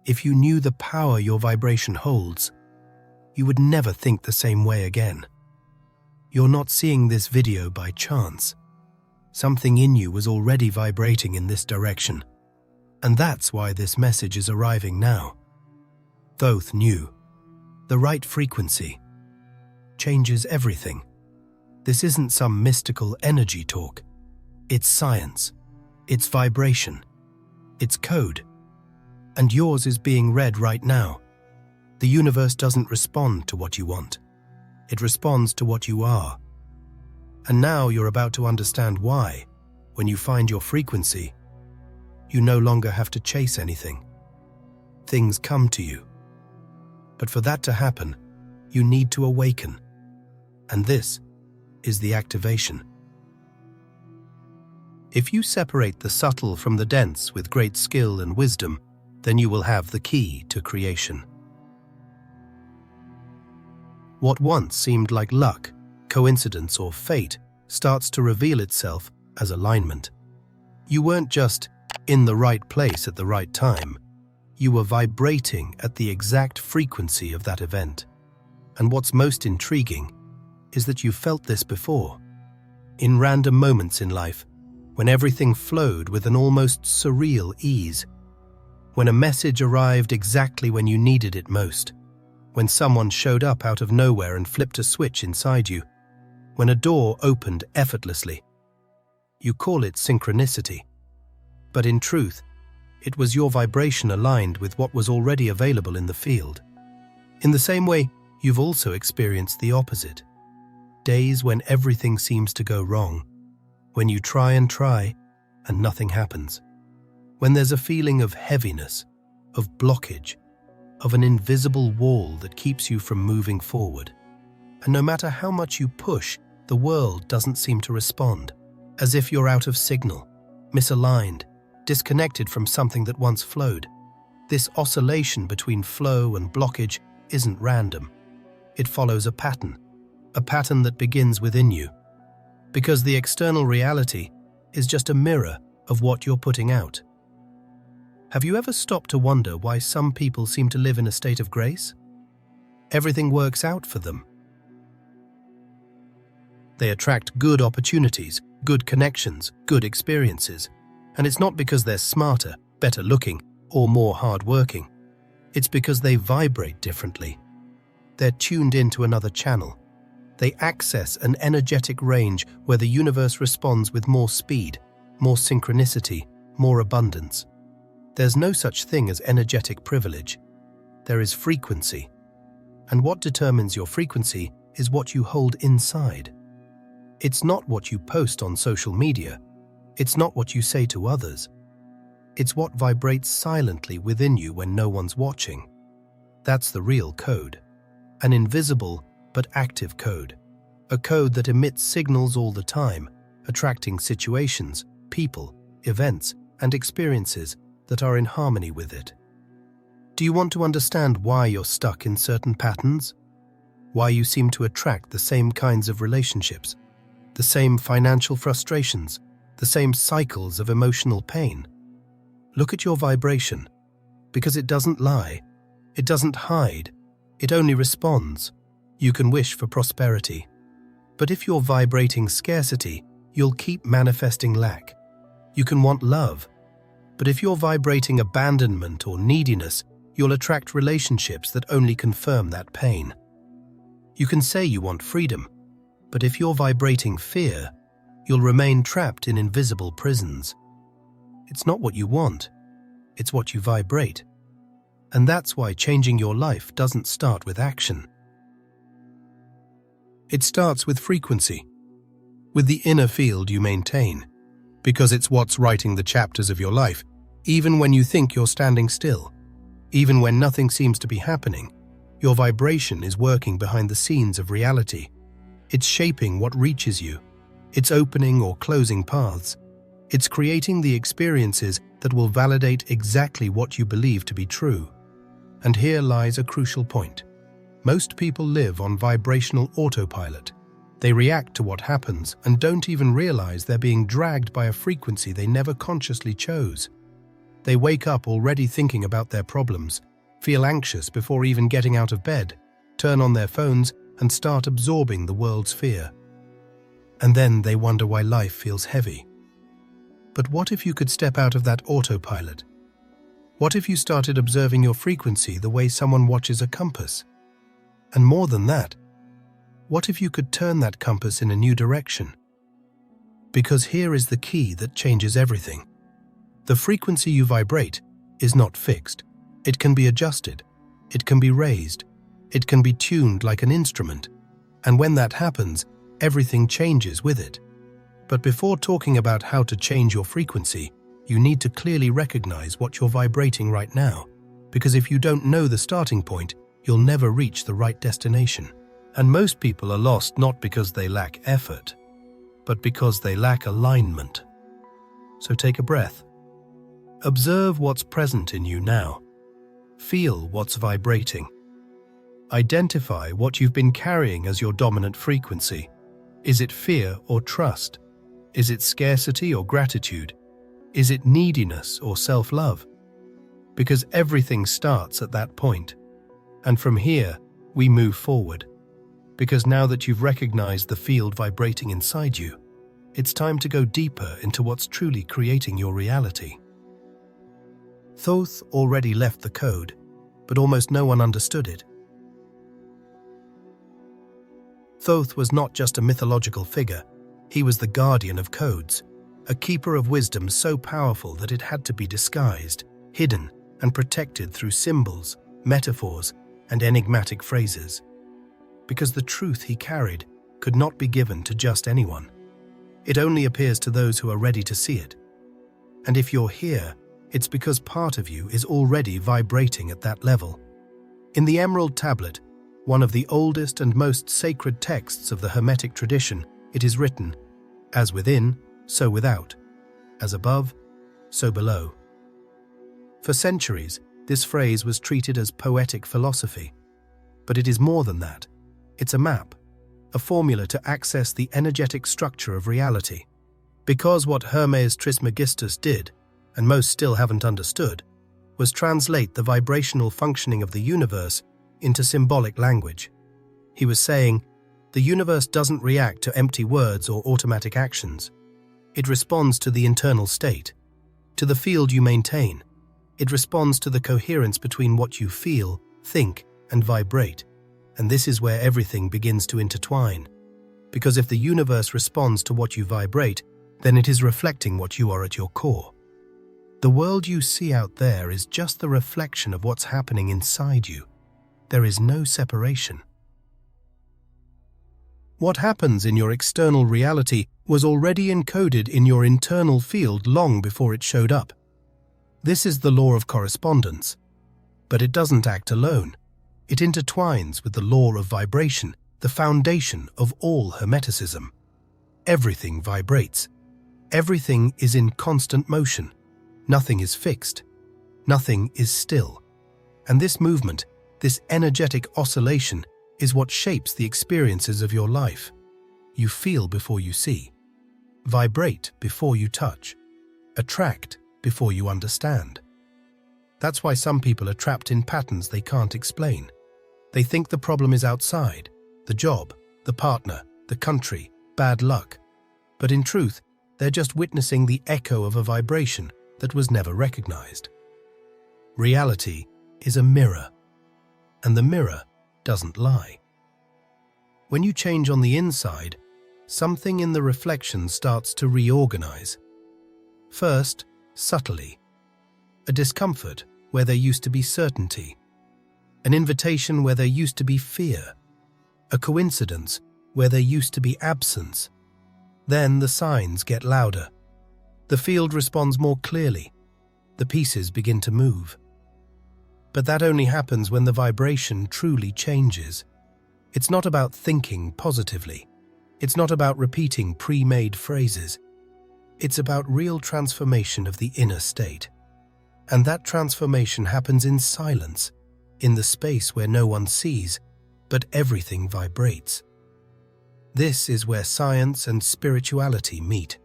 If you knew the power your vibration holds, you would never think the same way again. You're not seeing this video by chance. Something in you was already vibrating in this direction. And that's why this message is arriving now. Thoth knew. The right frequency changes everything. This isn't some mystical energy talk. It's science. It's vibration. It's code. And yours is being read right now. The universe doesn't respond to what you want. It responds to what you are. And now you're about to understand why, when you find your frequency, you no longer have to chase anything. Things come to you. But for that to happen, you need to awaken. And this is the activation. If you separate the subtle from the dense with great skill and wisdom, then you will have the key to creation. What once seemed like luck, coincidence, or fate starts to reveal itself as alignment. You weren't just in the right place at the right time. You were vibrating at the exact frequency of that event. And what's most intriguing is that you felt this before, in random moments in life, when everything flowed with an almost surreal ease, when a message arrived exactly when you needed it most, when someone showed up out of nowhere and flipped a switch inside you, when a door opened effortlessly. You call it synchronicity, but in truth, it was your vibration aligned with what was already available in the field. In the same way, you've also experienced the opposite. Days when everything seems to go wrong, when you try and nothing happens. When there's a feeling of heaviness, of blockage, of an invisible wall that keeps you from moving forward. And no matter how much you push, the world doesn't seem to respond, as if you're out of signal, misaligned, disconnected from something that once flowed. This oscillation between flow and blockage isn't random. It follows a pattern that begins within you. Because the external reality is just a mirror of what you're putting out. Have you ever stopped to wonder why some people seem to live in a state of grace? Everything works out for them. They attract good opportunities, good connections, good experiences. And it's not because they're smarter, better looking, or more hardworking. It's because they vibrate differently. They're tuned into another channel. They access an energetic range where the universe responds with more speed, more synchronicity, more abundance. There's no such thing as energetic privilege. There is frequency. And what determines your frequency is what you hold inside. It's not what you post on social media. It's not what you say to others. It's what vibrates silently within you when no one's watching. That's the real code. An invisible but active code. A code that emits signals all the time, attracting situations, people, events, and experiences that are in harmony with it. Do you want to understand why you're stuck in certain patterns? Why you seem to attract the same kinds of relationships, the same financial frustrations, the same cycles of emotional pain? Look at your vibration, because it doesn't lie, it doesn't hide, it only responds. You can wish for prosperity, but if you're vibrating scarcity, you'll keep manifesting lack. You can want love, but if you're vibrating abandonment or neediness, you'll attract relationships that only confirm that pain. You can say you want freedom, but if you're vibrating fear, you'll remain trapped in invisible prisons. It's not what you want, it's what you vibrate. And that's why changing your life doesn't start with action. It starts with frequency, with the inner field you maintain, because it's what's writing the chapters of your life, even when you think you're standing still. Even when nothing seems to be happening, your vibration is working behind the scenes of reality. It's shaping what reaches you. It's opening or closing paths. It's creating the experiences that will validate exactly what you believe to be true. And here lies a crucial point. Most people live on vibrational autopilot. They react to what happens and don't even realize they're being dragged by a frequency they never consciously chose. They wake up already thinking about their problems, feel anxious before even getting out of bed, turn on their phones and start absorbing the world's fear. And then they wonder why life feels heavy. But what if you could step out of that autopilot? What if you started observing your frequency the way someone watches a compass? And more than that, what if you could turn that compass in a new direction? Because here is the key that changes everything. The frequency you vibrate is not fixed. It can be adjusted. It can be raised. It can be tuned like an instrument. And when that happens, everything changes with it. But before talking about how to change your frequency, you need to clearly recognize what you're vibrating right now. Because if you don't know the starting point, you'll never reach the right destination. And most people are lost not because they lack effort, but because they lack alignment. So take a breath. Observe what's present in you now. Feel what's vibrating. Identify what you've been carrying as your dominant frequency. Is it fear or trust? Is it scarcity or gratitude? Is it neediness or self-love? Because everything starts at that point. And from here, we move forward. Because now that you've recognized the field vibrating inside you, it's time to go deeper into what's truly creating your reality. Thoth already left the code, but almost no one understood it. Thoth was not just a mythological figure, he was the guardian of codes, a keeper of wisdom so powerful that it had to be disguised, hidden, and protected through symbols, metaphors, and enigmatic phrases. Because the truth he carried could not be given to just anyone. It only appears to those who are ready to see it. And if you're here, it's because part of you is already vibrating at that level. In the Emerald Tablet, one of the oldest and most sacred texts of the Hermetic tradition, it is written, "As within, so without. As above, so below." For centuries, this phrase was treated as poetic philosophy. But it is more than that. It's a map, a formula to access the energetic structure of reality. Because what Hermes Trismegistus did, and most still haven't understood, was translate the vibrational functioning of the universe into symbolic language. He was saying, the universe doesn't react to empty words or automatic actions. It responds to the internal state, to the field you maintain. It responds to the coherence between what you feel, think, and vibrate. And this is where everything begins to intertwine. Because if the universe responds to what you vibrate, then it is reflecting what you are at your core. The world you see out there is just the reflection of what's happening inside you. There is no separation. What happens in your external reality was already encoded in your internal field long before it showed up. This is the law of correspondence. But it doesn't act alone. It intertwines with the law of vibration, the foundation of all Hermeticism. Everything vibrates. Everything is in constant motion. Nothing is fixed. Nothing is still. And this movement, this energetic oscillation, is what shapes the experiences of your life. You feel before you see. Vibrate before you touch. Attract before you understand. That's why some people are trapped in patterns they can't explain. They think the problem is outside, the job, the partner, the country, bad luck. But in truth, they're just witnessing the echo of a vibration that was never recognized. Reality is a mirror, and the mirror doesn't lie. When you change on the inside, something in the reflection starts to reorganize. First, subtly. A discomfort where there used to be certainty. An invitation where there used to be fear. A coincidence where there used to be absence. Then the signs get louder. The field responds more clearly. The pieces begin to move. But that only happens when the vibration truly changes. It's not about thinking positively. It's not about repeating pre-made phrases. It's about real transformation of the inner state. And that transformation happens in silence, in the space where no one sees, but everything vibrates. This is where science and spirituality meet.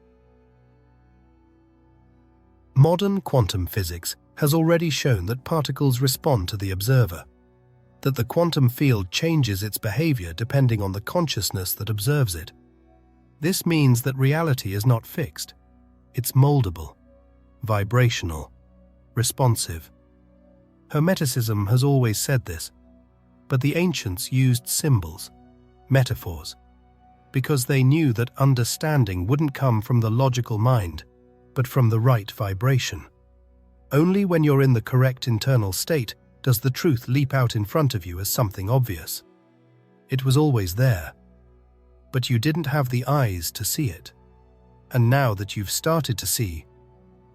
Modern quantum physics has already shown that particles respond to the observer, that the quantum field changes its behavior depending on the consciousness that observes it. This means that reality is not fixed. It's moldable, vibrational, responsive. Hermeticism has always said this, but the ancients used symbols, metaphors, because they knew that understanding wouldn't come from the logical mind, but from the right vibration. Only when you're in the correct internal state does the truth leap out in front of you as something obvious. It was always there, but you didn't have the eyes to see it. And now that you've started to see,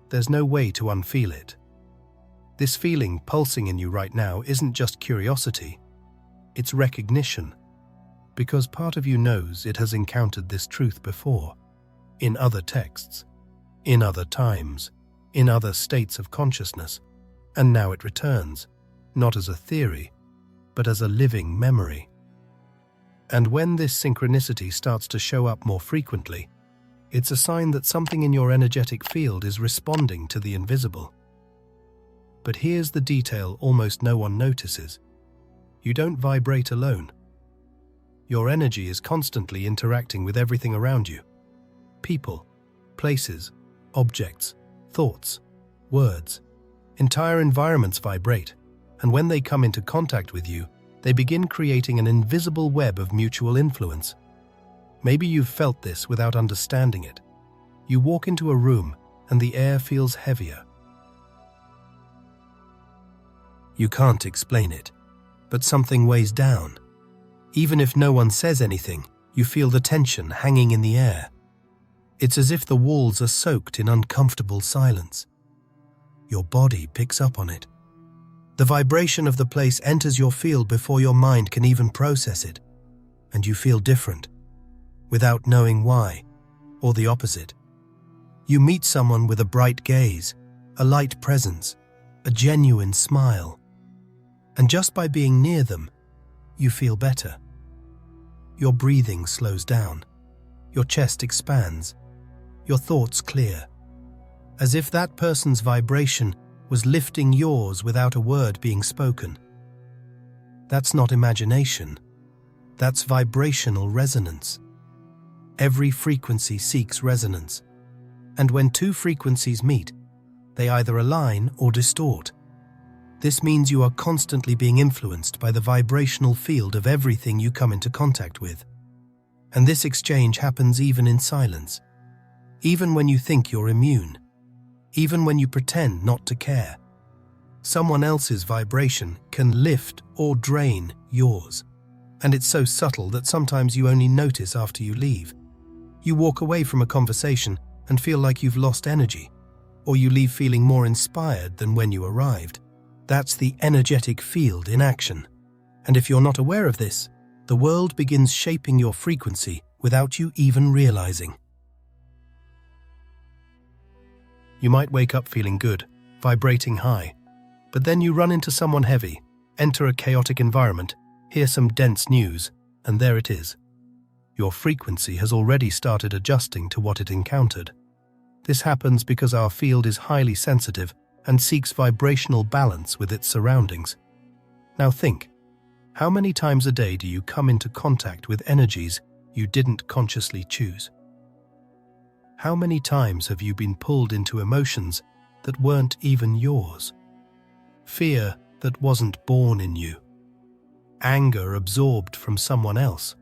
there's no way to unfeel it. This feeling pulsing in you right now isn't just curiosity, it's recognition, because part of you knows it has encountered this truth before, in other texts, in other times, in other states of consciousness, and now it returns, not as a theory, but as a living memory. And when this synchronicity starts to show up more frequently, it's a sign that something in your energetic field is responding to the invisible. But here's the detail almost no one notices. You don't vibrate alone. Your energy is constantly interacting with everything around you. People, places, objects, thoughts, words. Entire environments vibrate, and when they come into contact with you, they begin creating an invisible web of mutual influence. Maybe you've felt this without understanding it. You walk into a room and the air feels heavier. You can't explain it, but something weighs down. Even if no one says anything, you feel the tension hanging in the air. It's as if the walls are soaked in uncomfortable silence. Your body picks up on it. The vibration of the place enters your field before your mind can even process it, and you feel different, without knowing why, or the opposite. You meet someone with a bright gaze, a light presence, a genuine smile, and just by being near them, you feel better. Your breathing slows down, your chest expands, your thoughts clear, as if that person's vibration was lifting yours without a word being spoken. That's not imagination. That's vibrational resonance. Every frequency seeks resonance, and when two frequencies meet, they either align or distort. This means you are constantly being influenced by the vibrational field of everything you come into contact with. And this exchange happens even in silence, even when you think you're immune, even when you pretend not to care. Someone else's vibration can lift or drain yours, and it's so subtle that sometimes you only notice after you leave. You walk away from a conversation and feel like you've lost energy, or you leave feeling more inspired than when you arrived. That's the energetic field in action. And if you're not aware of this, the world begins shaping your frequency without you even realizing. You might wake up feeling good, vibrating high, but then you run into someone heavy, enter a chaotic environment, hear some dense news, and there it is. Your frequency has already started adjusting to what it encountered. This happens because our field is highly sensitive and seeks vibrational balance with its surroundings. Now think, how many times a day do you come into contact with energies you didn't consciously choose? How many times have you been pulled into emotions that weren't even yours? Fear that wasn't born in you. Anger absorbed from someone else.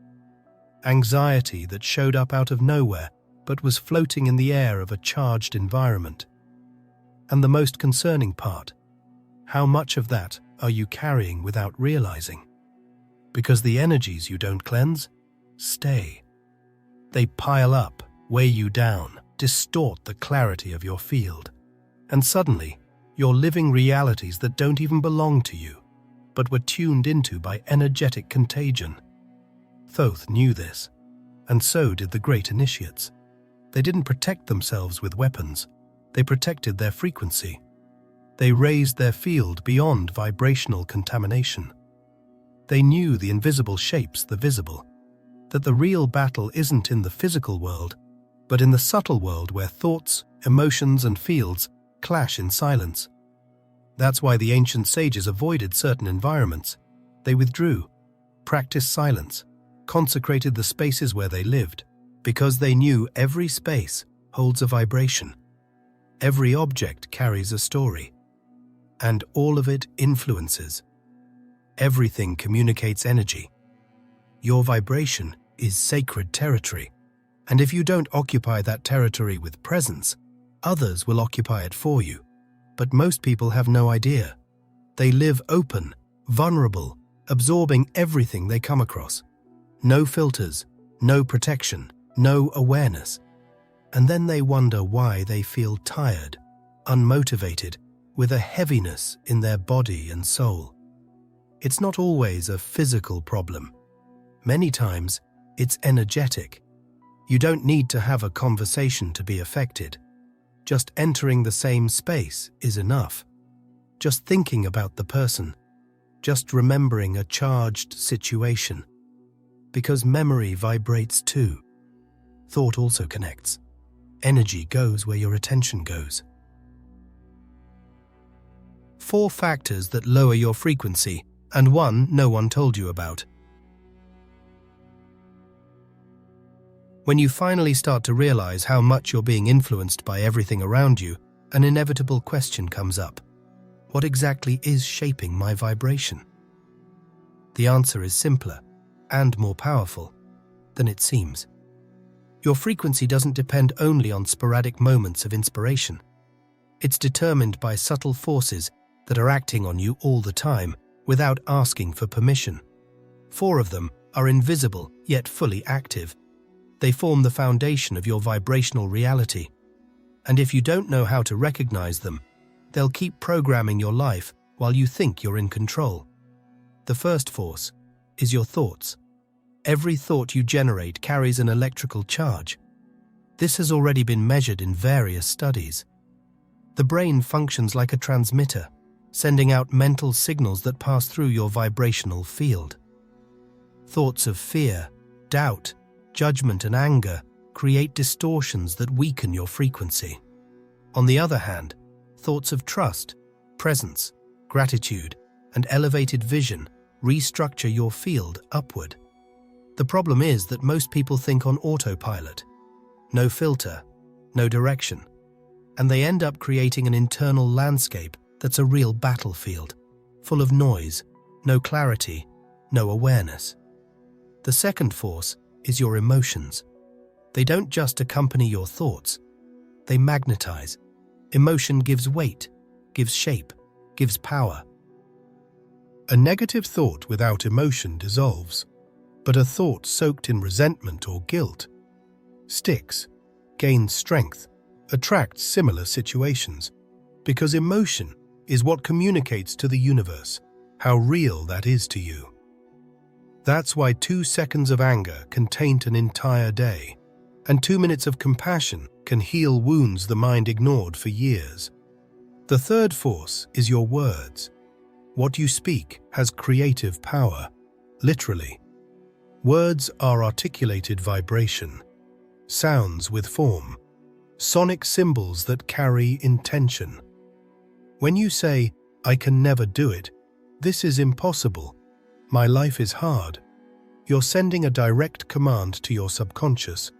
Anxiety that showed up out of nowhere but was floating in the air of a charged environment. And the most concerning part, how much of that are you carrying without realizing? Because the energies you don't cleanse stay. They pile up, weigh you down, distort the clarity of your field. And suddenly, you're living realities that don't even belong to you, but were tuned into by energetic contagion. Thoth knew this, and so did the great initiates. They didn't protect themselves with weapons. They protected their frequency. They raised their field beyond vibrational contamination. They knew the invisible shapes the visible, that the real battle isn't in the physical world, but in the subtle world where thoughts, emotions, and fields clash in silence. That's why the ancient sages avoided certain environments. They withdrew, practiced silence, consecrated the spaces where they lived, because they knew every space holds a vibration. Every object carries a story, and all of it influences. Everything communicates energy. Your vibration is sacred territory, and if you don't occupy that territory with presence, others will occupy it for you. But most people have no idea. They live open, vulnerable, absorbing everything they come across. No filters, no protection, no awareness. And then they wonder why they feel tired, unmotivated, with a heaviness in their body and soul. It's not always a physical problem. Many times, it's energetic. You don't need to have a conversation to be affected. Just entering the same space is enough. Just thinking about the person. Just remembering a charged situation. Because memory vibrates too. Thought also connects. Energy goes where your attention goes. 4 factors that lower your frequency, and 1 no one told you about. When you finally start to realize how much you're being influenced by everything around you, an inevitable question comes up. What exactly is shaping my vibration? The answer is simpler and more powerful than it seems. Your frequency doesn't depend only on sporadic moments of inspiration. It's determined by subtle forces that are acting on you all the time without asking for permission. 4 of them are invisible yet fully active. They form the foundation of your vibrational reality. And if you don't know how to recognize them, they'll keep programming your life while you think you're in control. The first force is your thoughts. Every thought you generate carries an electrical charge. This has already been measured in various studies. The brain functions like a transmitter, sending out mental signals that pass through your vibrational field. Thoughts of fear, doubt, judgment and anger create distortions that weaken your frequency. On the other hand, thoughts of trust, presence, gratitude, and elevated vision restructure your field upward. The problem is that most people think on autopilot. No filter, no direction. And they end up creating an internal landscape that's a real battlefield, full of noise, no clarity, no awareness. The second force is your emotions. They don't just accompany your thoughts, they magnetize. Emotion gives weight, gives shape, gives power. A negative thought without emotion dissolves, but a thought soaked in resentment or guilt sticks, gains strength, attracts similar situations, because emotion is what communicates to the universe how real that is to you. That's why 2 seconds of anger can taint an entire day, and 2 minutes of compassion can heal wounds the mind ignored for years. The third force is your words. What you speak has creative power, literally. Words are articulated vibration, sounds with form, sonic symbols that carry intention. When you say, "I can never do it," "This is impossible," "My life is hard," you're sending a direct command to your subconscious.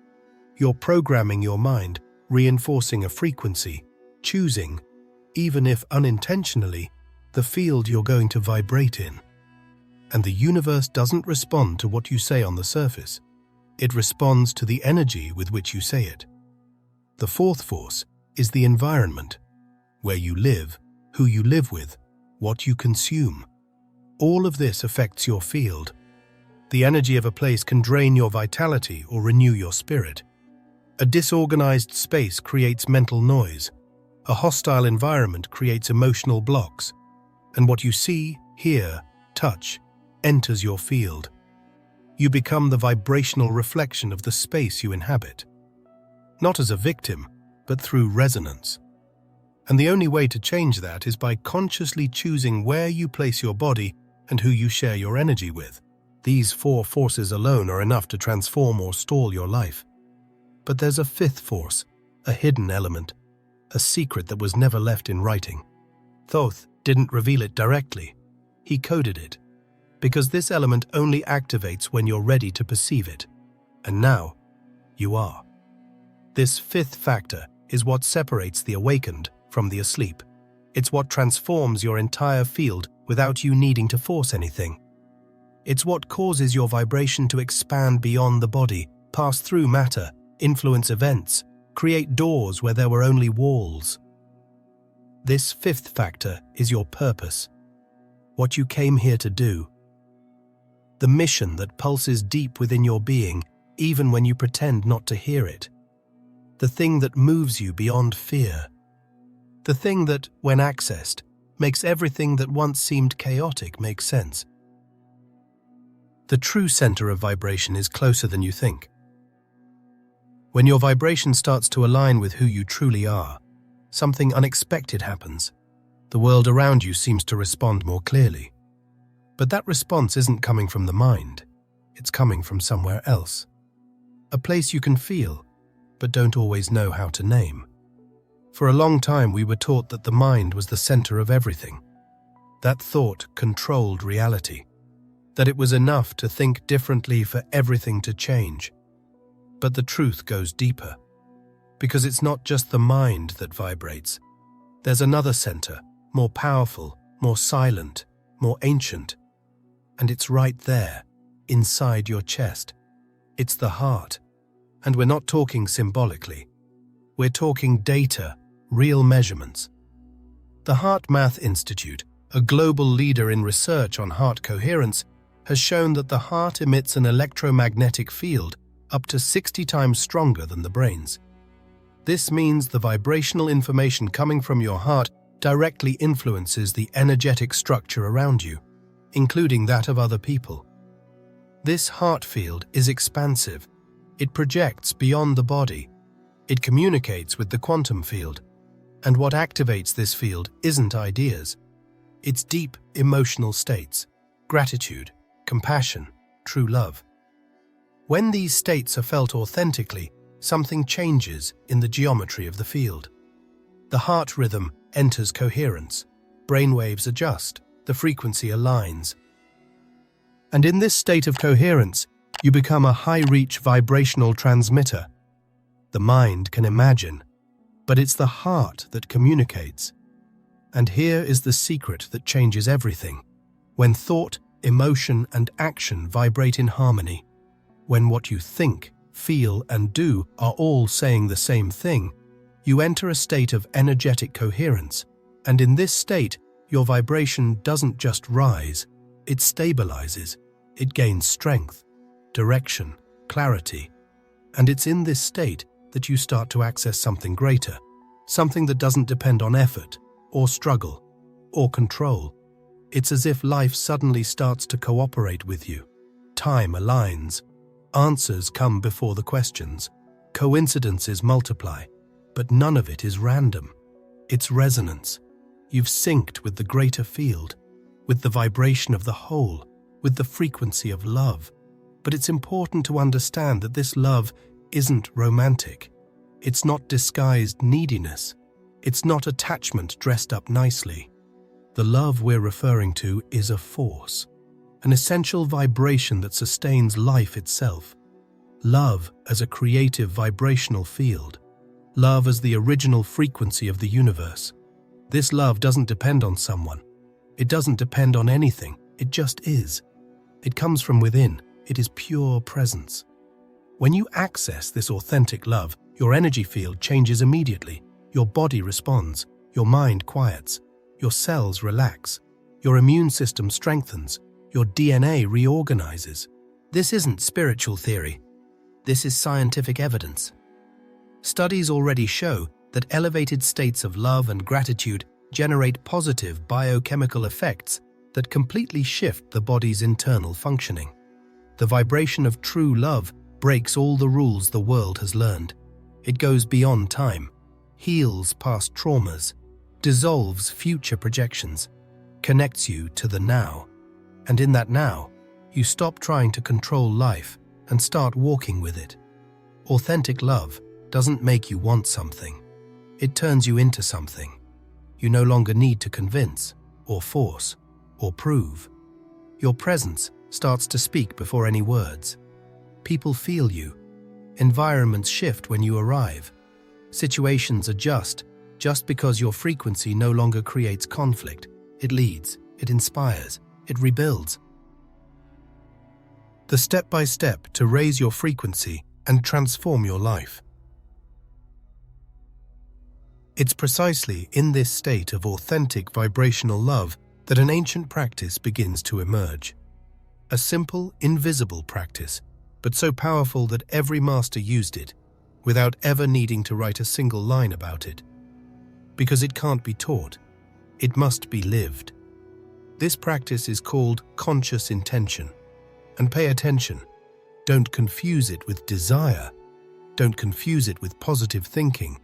You're programming your mind, reinforcing a frequency, choosing, even if unintentionally, the field you're going to vibrate in. And the universe doesn't respond to what you say on the surface. It responds to the energy with which you say it. The fourth force is the environment, where you live, who you live with, what you consume. All of this affects your field. The energy of a place can drain your vitality or renew your spirit. A disorganized space creates mental noise. A hostile environment creates emotional blocks. And what you see, hear, touch, enters your field. You become the vibrational reflection of the space you inhabit. Not as a victim, but through resonance. And the only way to change that is by consciously choosing where you place your body and who you share your energy with. These 4 forces alone are enough to transform or stall your life. But there's a 5th force, a hidden element. a secret that was never left in writing. Thoth didn't reveal it directly. He coded it, because this element only activates when you're ready to perceive it. And now, you are. This fifth factor is what separates the awakened from the asleep. It's what transforms your entire field without you needing to force anything. It's what causes your vibration to expand beyond the body, pass through matter, influence events, create doors where there were only walls. This fifth factor is your purpose, what you came here to do. The mission that pulses deep within your being, even when you pretend not to hear it. The thing that moves you beyond fear. The thing that, when accessed, makes everything that once seemed chaotic make sense. The true center of vibration is closer than you think. When your vibration starts to align with who you truly are, something unexpected happens. The world around you seems to respond more clearly. But that response isn't coming from the mind. It's coming from somewhere else. A place you can feel, but don't always know how to name. For a long time we were taught that the mind was the center of everything. That thought controlled reality. That it was enough to think differently for everything to change. But the truth goes deeper. Because it's not just the mind that vibrates. There's another center, more powerful, more silent, more ancient. And it's right there, inside your chest. It's the heart. And we're not talking symbolically. We're talking data, real measurements. The Heart Math Institute, a global leader in research on heart coherence, has shown that the heart emits an electromagnetic field up to 60 times stronger than the brain's. This means the vibrational information coming from your heart directly influences the energetic structure around you, including that of other people. This heart field is expansive. It projects beyond the body. It communicates with the quantum field. And what activates this field isn't ideas. It's deep emotional states, gratitude, compassion, true love. When these states are felt authentically, something changes in the geometry of the field. The heart rhythm enters coherence. Brainwaves adjust. The frequency aligns. And in this state of coherence, you become a high-reach vibrational transmitter. The mind can imagine, but it's the heart that communicates. And here is the secret that changes everything. When thought, emotion, and action vibrate in harmony, when what you think, feel, and do are all saying the same thing, you enter a state of energetic coherence. And in this state, your vibration doesn't just rise, it stabilizes. It gains strength, direction, clarity. And it's in this state that you start to access something greater, something that doesn't depend on effort, or struggle, or control. It's as if life suddenly starts to cooperate with you. Time aligns. Answers come before the questions. Coincidences multiply. But none of it is random. It's resonance. You've synced with the greater field, with the vibration of the whole, with the frequency of love. But it's important to understand that this love isn't romantic. It's not disguised neediness. It's not attachment dressed up nicely. The love we're referring to is a force, an essential vibration that sustains life itself. Love as a creative vibrational field. Love as the original frequency of the universe. This love doesn't depend on someone. It doesn't depend on anything. It just is. It comes from within. It is pure presence. When you access this authentic love, your energy field changes immediately. Your body responds. Your mind quiets. Your cells relax. Your immune system strengthens. Your DNA reorganizes. This isn't spiritual theory. This is scientific evidence. Studies already show that elevated states of love and gratitude generate positive biochemical effects that completely shift the body's internal functioning. The vibration of true love breaks all the rules the world has learned. It goes beyond time, heals past traumas, dissolves future projections, connects you to the now. And in that now, you stop trying to control life and start walking with it. Authentic love doesn't make you want something. It turns you into something. You no longer need to convince, or force, or prove. Your presence starts to speak before any words. People feel you. Environments shift when you arrive. Situations adjust just because your frequency no longer creates conflict. It leads, it inspires, it rebuilds. The step-by-step to raise your frequency and transform your life. It's precisely in this state of authentic vibrational love that an ancient practice begins to emerge. A simple, invisible practice, but so powerful that every master used it, without ever needing to write a single line about it. Because it can't be taught, it must be lived. This practice is called conscious intention. And pay attention, don't confuse it with desire. Don't confuse it with positive thinking.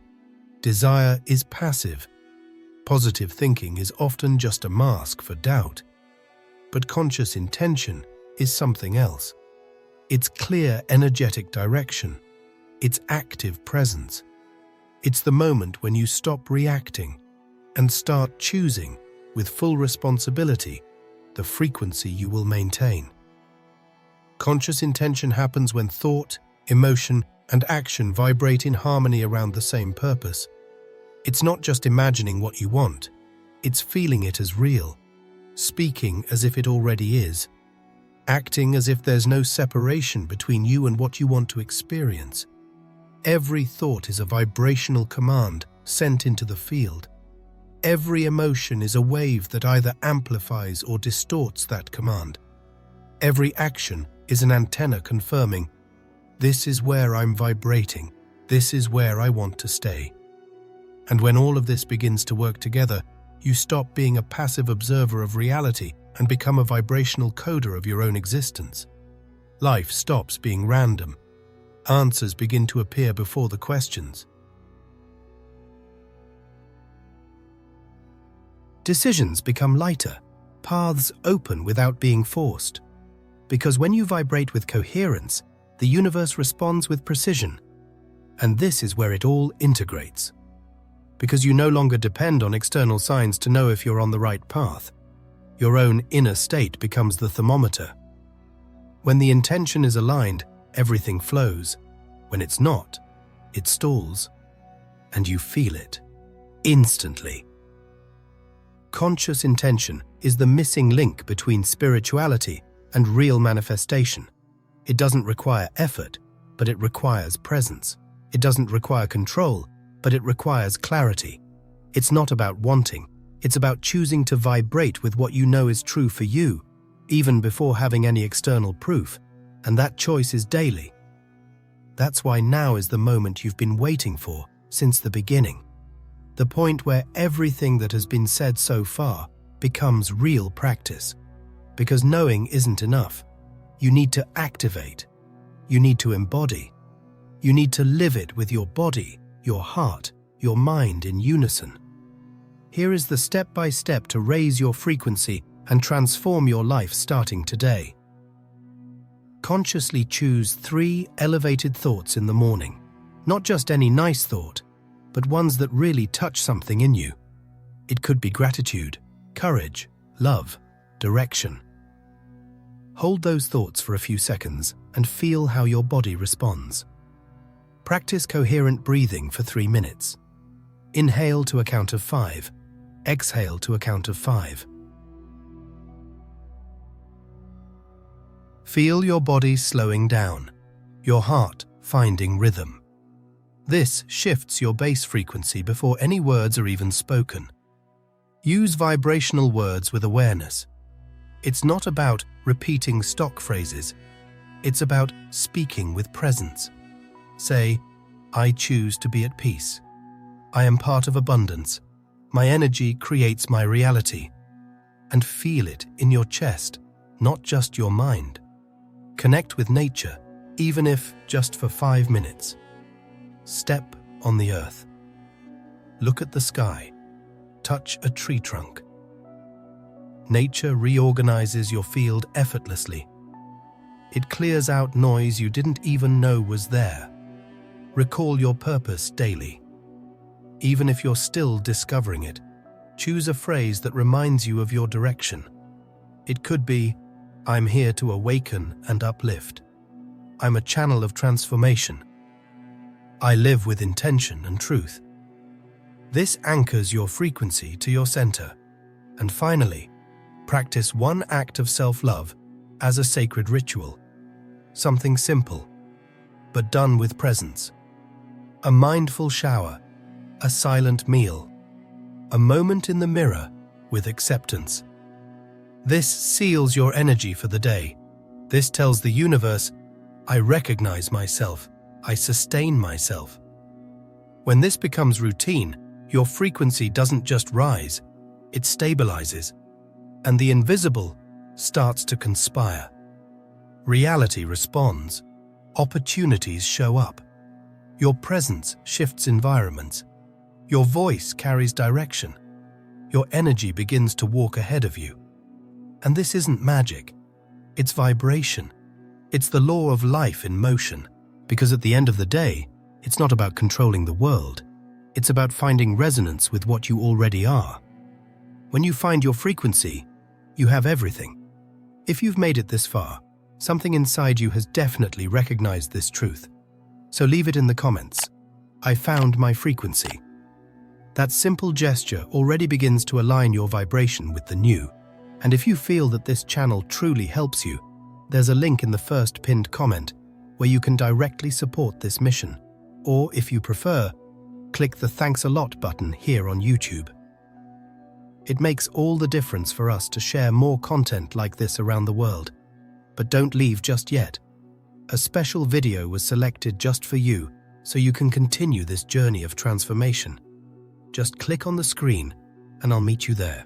Desire is passive. Positive thinking is often just a mask for doubt. But conscious intention is something else. It's clear energetic direction. It's active presence. It's the moment when you stop reacting and start choosing with full responsibility the frequency you will maintain. Conscious intention happens when thought, emotion, and action vibrate in harmony around the same purpose. It's not just imagining what you want, it's feeling it as real, speaking as if it already is, acting as if there's no separation between you and what you want to experience. Every thought is a vibrational command sent into the field. Every emotion is a wave that either amplifies or distorts that command. Every action is an antenna confirming, this is where I'm vibrating, this is where I want to stay. And when all of this begins to work together, you stop being a passive observer of reality and become a vibrational coder of your own existence. Life stops being random. Answers begin to appear before the questions. Decisions become lighter, paths open without being forced. Because when you vibrate with coherence, the universe responds with precision. And this is where it all integrates. Because you no longer depend on external signs to know if you're on the right path. Your own inner state becomes the thermometer. When the intention is aligned, everything flows. When it's not, it stalls. And you feel it. Instantly. Conscious intention is the missing link between spirituality and real manifestation. It doesn't require effort, but it requires presence. It doesn't require control, but it requires clarity. It's not about wanting, it's about choosing to vibrate with what you know is true for you, even before having any external proof, and that choice is daily. That's why now is the moment you've been waiting for since the beginning. The point where everything that has been said so far becomes real practice. Because knowing isn't enough. You need to activate. You need to embody. You need to live it with your body, your heart, your mind in unison. Here is the step-by-step to raise your frequency and transform your life starting today. Consciously choose 3 elevated thoughts in the morning. Not just any nice thought, but ones that really touch something in you. It could be gratitude, courage, love, direction. Hold those thoughts for a few seconds and feel how your body responds. Practice coherent breathing for 3 minutes. Inhale to a count of 5. Exhale to a count of 5. Feel your body slowing down, your heart finding rhythm. This shifts your base frequency before any words are even spoken. Use vibrational words with awareness. It's not about repeating stock phrases. It's about speaking with presence. Say, I choose to be at peace. I am part of abundance. My energy creates my reality. And feel it in your chest, not just your mind. Connect with nature, even if just for 5 minutes. Step on the earth. Look at the sky. Touch a tree trunk. Nature reorganizes your field effortlessly. It clears out noise you didn't even know was there. Recall your purpose daily. Even if you're still discovering it, choose a phrase that reminds you of your direction. It could be, "I'm here to awaken and uplift." "I'm a channel of transformation." "I live with intention and truth." This anchors your frequency to your center. And finally, practice one act of self-love as a sacred ritual. Something simple, but done with presence. A mindful shower, a silent meal, a moment in the mirror with acceptance. This seals your energy for the day. This tells the universe, "I recognize myself, I sustain myself." When this becomes routine, your frequency doesn't just rise, it stabilizes, and the invisible starts to conspire. Reality responds. Opportunities show up. Your presence shifts environments. Your voice carries direction. Your energy begins to walk ahead of you. And this isn't magic. It's vibration. It's the law of life in motion. Because at the end of the day, it's not about controlling the world. It's about finding resonance with what you already are. When you find your frequency, you have everything. If you've made it this far, something inside you has definitely recognized this truth. So leave it in the comments. "I found my frequency." That simple gesture already begins to align your vibration with the new. And if you feel that this channel truly helps you, there's a link in the first pinned comment where you can directly support this mission. Or if you prefer, click the "Thanks a lot" button here on YouTube. It makes all the difference for us to share more content like this around the world. But don't leave just yet. A special video was selected just for you, so you can continue this journey of transformation. Just click on the screen, and I'll meet you there.